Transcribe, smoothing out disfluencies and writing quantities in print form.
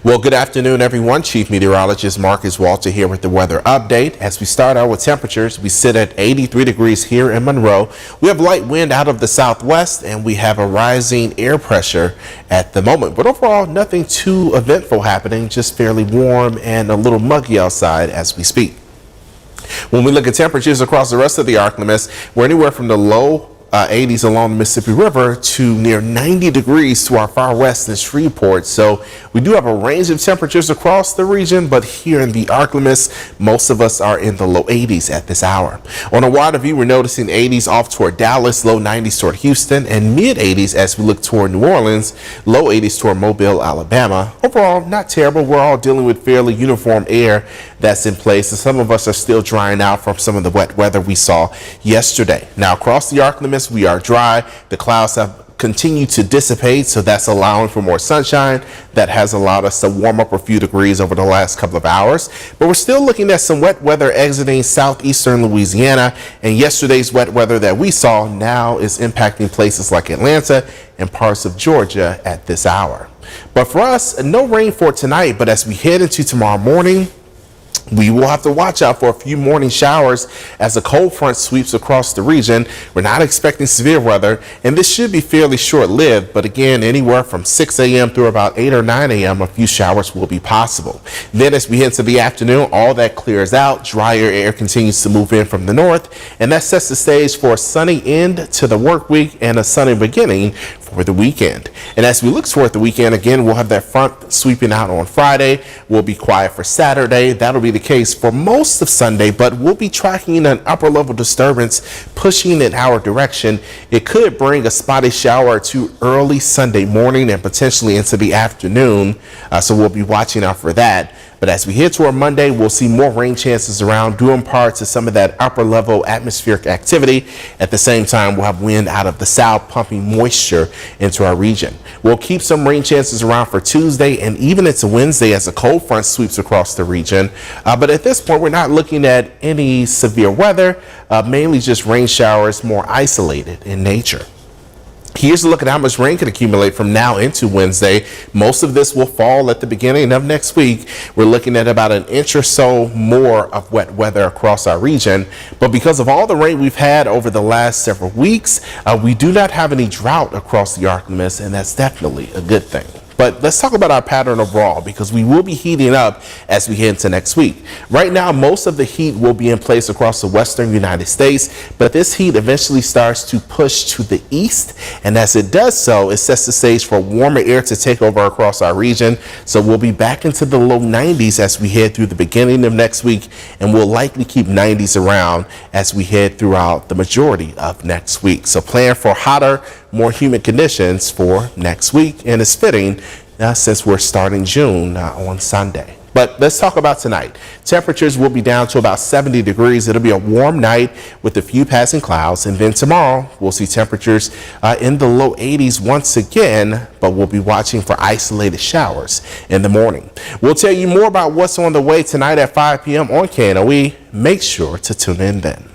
Well, good afternoon, everyone. Chief Meteorologist Marcus Walter here with the weather update. As we start out with temperatures, we sit at 83 degrees here in Monroe. We have light wind out of the southwest, and we have a rising air pressure at the moment. But overall, nothing too eventful happening, just fairly warm and a little muggy outside as we speak. When we look at temperatures across the rest of the Arklamas, we're anywhere from the low 80s along the Mississippi River to near 90 degrees to our far west in Shreveport. So we do have a range of temperatures across the region, but here in the Arklamas, most of us are in the low 80s at this hour. On a wider view, we're noticing 80s off toward Dallas, low 90s toward Houston, and mid 80s as we look toward New Orleans, low 80s toward Mobile, Alabama. Overall, not terrible. We're all dealing with fairly uniform air that's in place, and some of us are still drying out from some of the wet weather we saw yesterday. Now, across the Arklamas, we are dry. The clouds have continued to dissipate, so that's allowing for more sunshine. That has allowed us to warm up a few degrees over the last couple of hours. But we're still looking at some wet weather exiting southeastern Louisiana, and yesterday's wet weather that we saw now is impacting places like Atlanta and parts of Georgia at this hour. But for us, no rain for tonight, but as we head into tomorrow morning, we will have to watch out for a few morning showers as a cold front sweeps across the region. We're not expecting severe weather, and this should be fairly short-lived, but again, anywhere from 6 a.m. through about 8 or 9 a.m., a few showers will be possible. Then as we head to the afternoon, all that clears out. Drier air continues to move in from the north, and that sets the stage for a sunny end to the work week and a sunny beginning for the weekend. And as we look toward the weekend, again, we'll have that front sweeping out on Friday. We'll be quiet for Saturday. That'll be the case for most of Sunday, but we'll be tracking an upper level disturbance pushing in our direction. It could bring a spotty shower or two early Sunday morning and potentially into the afternoon. So we'll be watching out for that. But as we head toward Monday, we'll see more rain chances around, due in part to some of that upper level atmospheric activity. At the same time, we'll have wind out of the south pumping moisture into our region. We'll keep some rain chances around for Tuesday and even into Wednesday as a cold front sweeps across the region. But at this point, we're not looking at any severe weather, mainly just rain showers, more isolated in nature. Here's a look at how much rain can accumulate from now into Wednesday. Most of this will fall at the beginning of next week. We're looking at about an inch or so more of wet weather across our region. But because of all the rain we've had over the last several weeks, we do not have any drought across the Arklamas, and that's definitely a good thing. But let's talk about our pattern overall, because we will be heating up as we head into next week. Right now, most of the heat will be in place across the western United States, but this heat eventually starts to push to the east. And as it does so, it sets the stage for warmer air to take over across our region. So we'll be back into the low 90s as we head through the beginning of next week, and we'll likely keep 90s around as we head throughout the majority of next week. So plan for hotter, more humid conditions for next week, and it's fitting since we're starting June on Sunday. But let's talk about tonight. Temperatures will be down to about 70 degrees. It'll be a warm night with a few passing clouds. And then tomorrow we'll see temperatures in the low 80s once again, but we'll be watching for isolated showers in the morning. We'll tell you more about what's on the way tonight at 5 p.m. on KNOE. Make sure to tune in then.